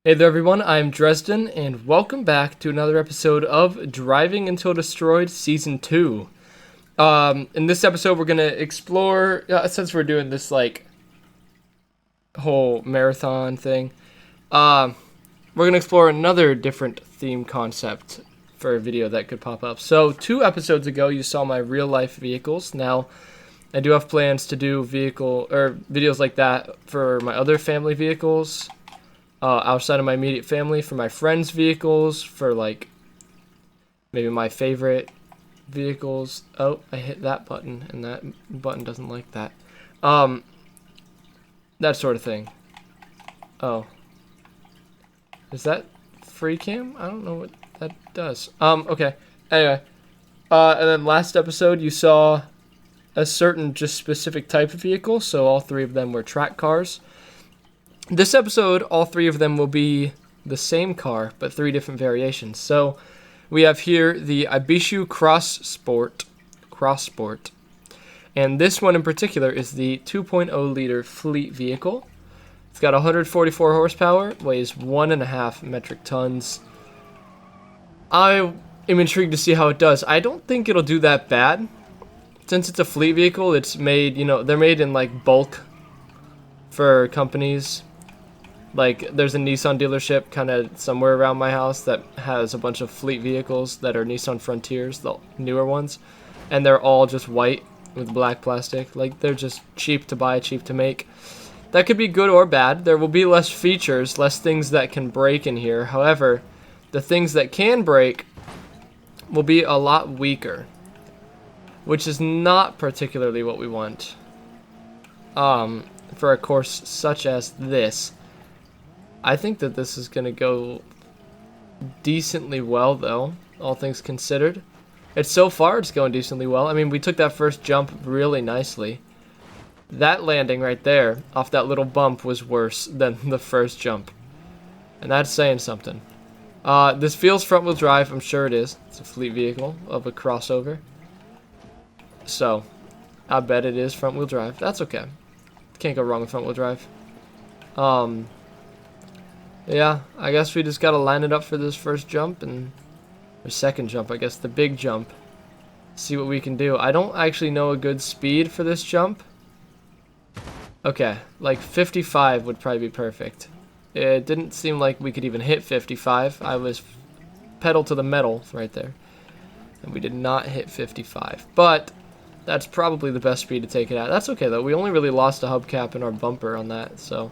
Hey there everyone, I'm Dresden, and welcome back to another episode of Driving Until Destroyed Season 2. In this episode we're going to explore, since we're doing this whole marathon thing, we're going to explore another different theme concept for a video that could pop up. So 2 episodes ago you saw my real life vehicles. Now I do have plans to do videos like that for my other family vehicles. Outside of my immediate family, for my friends' vehicles, for maybe my favorite vehicles. Oh, I hit that button, and that button doesn't like that. That sort of thing. Oh. Is that free cam? I don't know what that does. Okay. Anyway. And then last episode you saw a certain just specific type of vehicle, so all 3 of them were track cars. This episode, all 3 of them will be the same car, but 3 different variations. So we have here the Ibishu CrossSport. And this one in particular is the 2.0 liter fleet vehicle. It's got 144 horsepower, weighs 1.5 metric tons. I am intrigued to see how it does. I don't think it'll do that bad. Since it's a fleet vehicle, it's made, they're made in bulk for companies. There's a Nissan dealership kind of somewhere around my house that has a bunch of fleet vehicles that are Nissan Frontiers, the newer ones, and they're all just white with black plastic. They're just cheap to buy, cheap to make. That could be good or bad. There will be less features, less things that can break in here. However, the things that can break will be a lot weaker, which is not particularly what we want for a course such as this. I think that this is going to go decently well, though, all things considered. So far, it's going decently well. I mean, we took that first jump really nicely. That landing right there, off that little bump, was worse than the first jump. And that's saying something. This feels front-wheel drive. I'm sure it is. It's a fleet vehicle of a crossover. So, I bet it is front-wheel drive. That's okay. Can't go wrong with front-wheel drive. Yeah, I guess we just gotta line it up for this first jump or second jump, I guess, the big jump. See what we can do. I don't actually know a good speed for this jump. Okay, 55 would probably be perfect. It didn't seem like we could even hit 55. I was pedal to the metal right there. And we did not hit 55. But that's probably the best speed to take it at. That's okay, though. We only really lost a hubcap in our bumper on that, so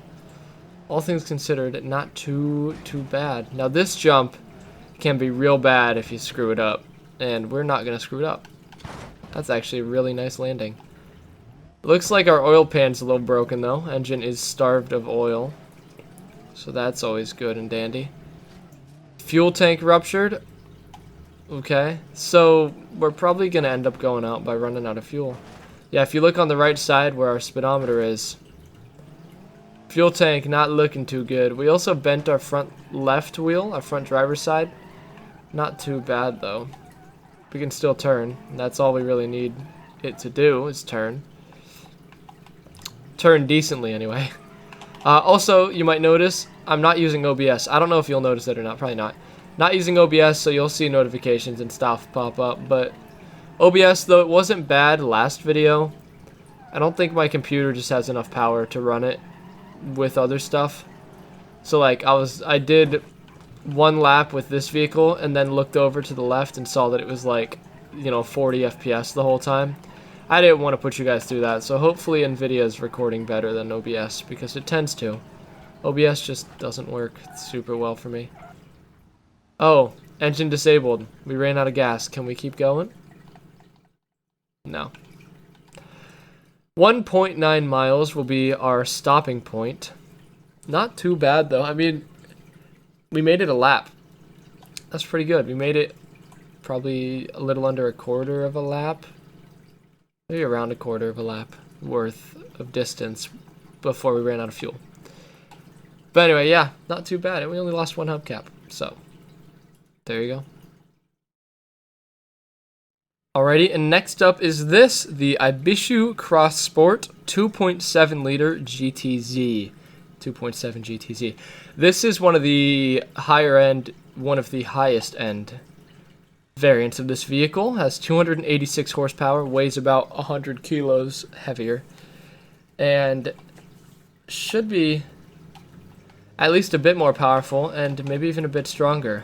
all things considered, not too bad. Now this jump can be real bad if you screw it up, and we're not gonna screw it up. That's actually a really nice landing. Looks like our oil pan's a little broken though. Engine is starved of oil, so that's always good and dandy. Fuel tank ruptured. Okay, so we're probably gonna end up going out by running out of fuel. Yeah, if you look on the right side where our speedometer is, fuel tank not looking too good. We also bent our front left wheel, our front driver's side. Not too bad though. We can still turn. That's all we really need it to do is turn. Turn decently anyway. Also, you might notice I'm not using OBS. I don't know if you'll notice it or not. Probably not. Not using OBS, so you'll see notifications and stuff pop up. But OBS, though it wasn't bad last video, I don't think my computer just has enough power to run it with other stuff. So I did 1 lap with this vehicle and then looked over to the left and saw that it was 40 FPS the whole time. I didn't want to put you guys through that, so hopefully NVIDIA is recording better than OBS, because it tends to. OBS just doesn't work super well for me. Oh, engine disabled. We ran out of gas. Can we keep going? No. 1.9 miles will be our stopping point. Not too bad, though. I mean, we made it a lap. That's pretty good. We made it probably a little under a quarter of a lap. Maybe around a quarter of a lap worth of distance before we ran out of fuel. But anyway, yeah, not too bad. And we only lost 1 hubcap. So, there you go. Alrighty, and next up is the Ibishu CrossSport 2.7 liter GTZ. 2.7 GTZ. This is one of the highest end variants of this vehicle. Has 286 horsepower, weighs about 100 kilos heavier, and should be at least a bit more powerful and maybe even a bit stronger.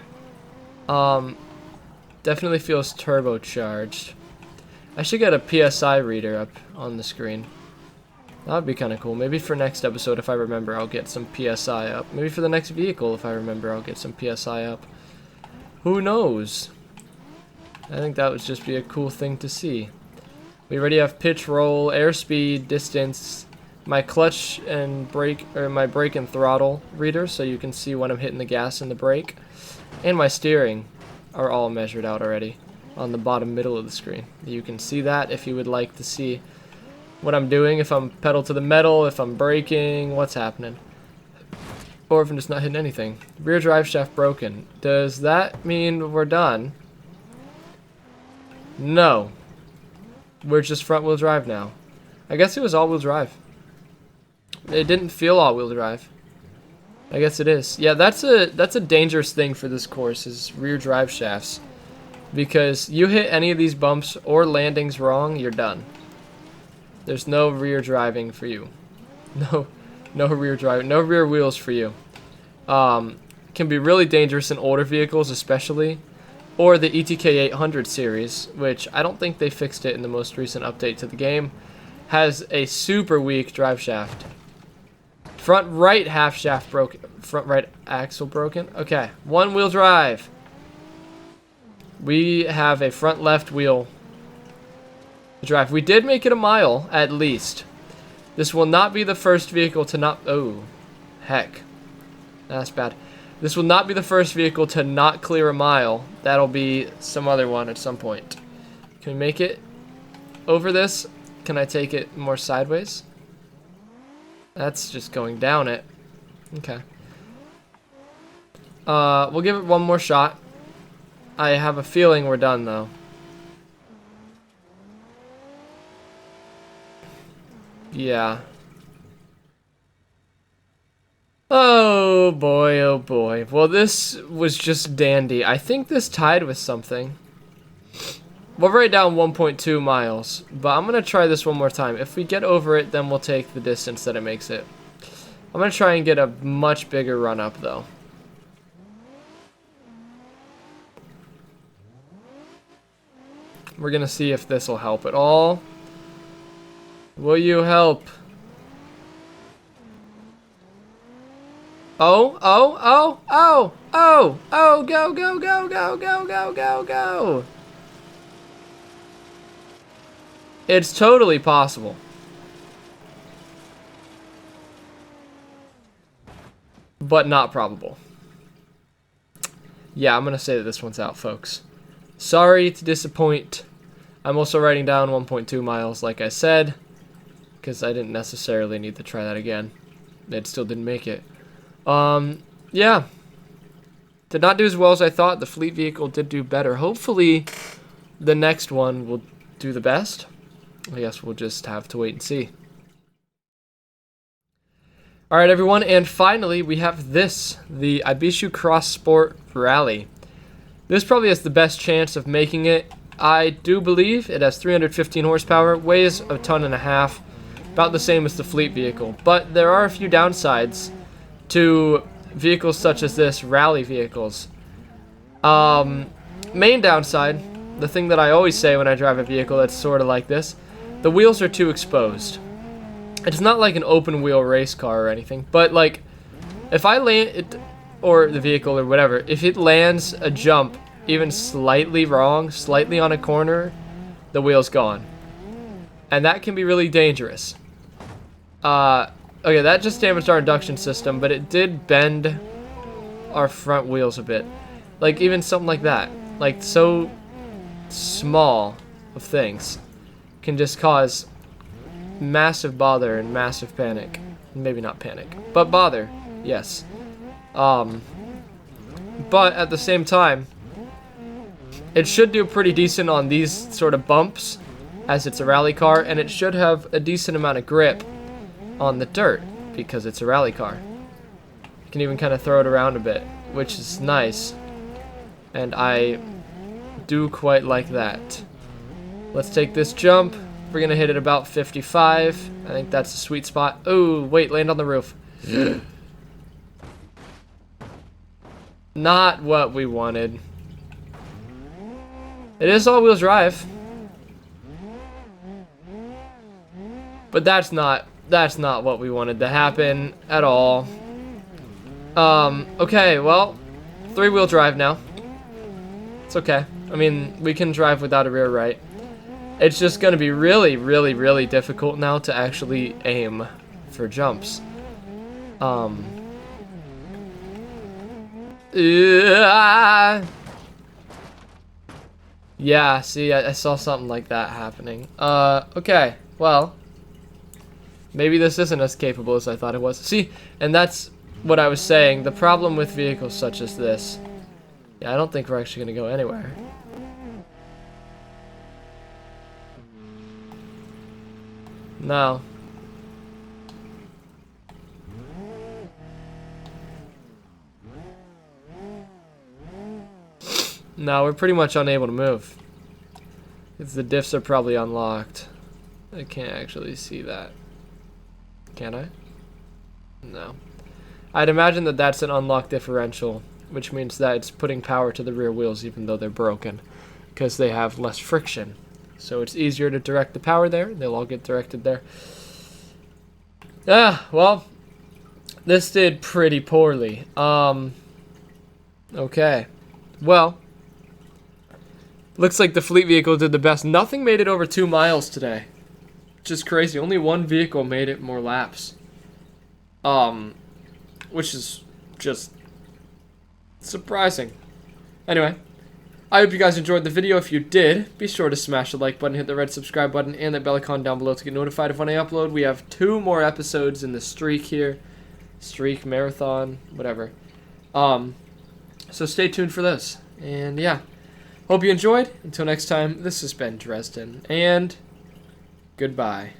Definitely feels turbocharged. I should get a PSI reader up on the screen. That would be kind of cool. Maybe for next episode, if I remember, I'll get some PSI up. Maybe for the next vehicle, if I remember, I'll get some PSI up. Who knows? I think that would just be a cool thing to see. We already have pitch, roll, airspeed, distance, my clutch and brake, or my brake and throttle reader, so you can see when I'm hitting the gas and the brake, and my steering are all measured out already on the bottom middle of the screen. You can see that if you would like to see what I'm doing, if I'm pedal to the metal, if I'm braking, what's happening, or if I'm just not hitting anything. Rear drive shaft broken. Does that mean we're done? No. We're just front wheel drive now. I guess it was all wheel drive. It didn't feel all wheel drive. I guess it is. Yeah, that's a dangerous thing for this course, is rear drive shafts. Because you hit any of these bumps or landings wrong, you're done. There's no rear driving for you. No rear driving, no rear wheels for you. Can be really dangerous in older vehicles especially. Or the ETK 800 series, which I don't think they fixed it in the most recent update to the game, has a super weak drive shaft. Front right half shaft broken. Front right axle broken. Okay, one wheel drive. We have a front left wheel drive. We did make it a mile, at least. This will not be the first vehicle to not... Oh, heck. That's bad. This will not be the first vehicle to not clear a mile. That'll be some other one at some point. Can we make it over this? Can I take it more sideways? That's just going down it. Okay. We'll give it one more shot. I have a feeling we're done, though. Yeah. Oh boy, oh boy. Well, this was just dandy. I think this tied with something. We're right down 1.2 miles, but I'm going to try this one more time. If we get over it, then we'll take the distance that it makes it. I'm going to try and get a much bigger run up, though. We're going to see if this will help at all. Will you help? Oh, oh, oh, oh, oh, oh, go, go, go, go, go, go, go, go. It's totally possible. But not probable. Yeah, I'm going to say that this one's out, folks. Sorry to disappoint. I'm also writing down 1.2 miles, like I said, because I didn't necessarily need to try that again. It still didn't make it. Yeah. Did not do as well as I thought. The fleet vehicle did do better. Hopefully, the next one will do the best. I guess we'll just have to wait and see. Alright, everyone, and finally, we have this, the Ibishu CrossSport Rally. This probably has the best chance of making it. I do believe it has 315 horsepower, weighs a ton and a half, about the same as the fleet vehicle. But there are a few downsides to vehicles such as this, rally vehicles. Main downside, the thing that I always say when I drive a vehicle that's sort of like this, the wheels are too exposed. It's not like an open wheel race car or anything, but like if I land it, or the vehicle or whatever, if it lands a jump even slightly wrong, slightly on a corner, the wheel's gone. And that can be really dangerous. Okay, that just damaged our induction system, but it did bend our front wheels a bit. Like even something like that, like so small of things, can just cause massive bother and massive panic. Maybe not panic, but bother, yes. But at the same time, it should do pretty decent on these sort of bumps, as it's a rally car, and it should have a decent amount of grip on the dirt, because it's a rally car. You can even kind of throw it around a bit, which is nice. And I do quite like that. Let's take this jump. We're going to hit it about 55. I think that's a sweet spot. Oh, wait, land on the roof. Not what we wanted. It is all-wheel drive. But that's not what we wanted to happen at all. Okay, well, 3-wheel drive now. It's okay. I mean, we can drive without a rear right. It's just going to be really, really, really difficult now to actually aim for jumps. Yeah, see, I saw something like that happening. Okay, well, maybe this isn't as capable as I thought it was. See, and that's what I was saying. The problem with vehicles such as this, yeah, I don't think we're actually going to go anywhere. No. No, we're pretty much unable to move. Because the diffs are probably unlocked. I can't actually see that. Can I? No. I'd imagine that that's an unlocked differential, which means that it's putting power to the rear wheels even though they're broken, because they have less friction. So it's easier to direct the power there. They'll all get directed there. Well, this did pretty poorly. Okay. Well, looks like the fleet vehicle did the best. Nothing made it over 2 miles today. Just crazy. Only one vehicle made it more laps. Which is just surprising. Anyway, I hope you guys enjoyed the video. If you did, be sure to smash the like button, hit the red subscribe button, and that bell icon down below to get notified of when I upload. We have 2 more episodes in the streak here. Streak, marathon, whatever. So stay tuned for this. And yeah, hope you enjoyed. Until next time, this has been Dresden, and goodbye.